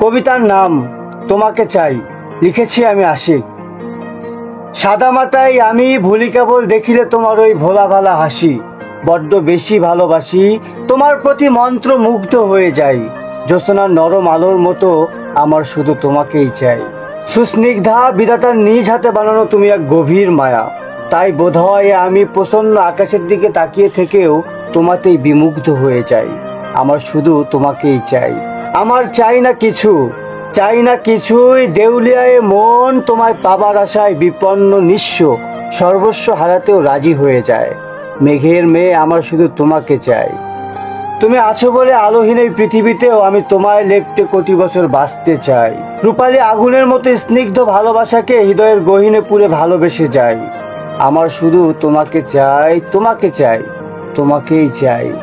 কবিতার নাম তোমাকে চাই, লিখেছি আমি আশিক। সাদা মাটাই আমি ভুলি কেবল দেখিলে তোমার ওই ভোলা ভালা হাসি। বড্ড বেশি ভালোবাসি, তোমার প্রতি মন্ত্র মুগ্ধ হয়ে যাই। জ্যোৎস্নার নরম আলোর মতো আমার শুধু তোমাকেই চাই। সুস্নিগ্ধা বিধাতার নিজ হাতে বানানো তুমি এক গভীর মায়া। তাই বোধহয় আমি প্রসন্ন আকাশের দিকে তাকিয়ে থেকেও তোমাতেই বিমুগ্ধ হয়ে যাই। আমার শুধু তোমাকেই চাই। আমার চাই না কিছু, চাই না কিছুই। দেউলিয়ায় মন তোমায় পাবার আশায় বিপন্ন নিঃস্ব, সর্বস্ব হারাতেও রাজি হয়ে যায়। মেঘের মেয়ে আমার শুধু তোমাকে চাই। তুমি আছো বলে আলোহীন এই পৃথিবীতেও আমি তোমায় লেপ্টে কোটি বছর বাঁচতে চাই। রূপালী আগুনের মতো স্নিগ্ধ ভালোবাসাকে হৃদয়ের গহীনে পুরে ভালোবেসে যাই। আমার শুধু তোমাকে চাই, তোমাকে চাই, তোমাকেই চাই।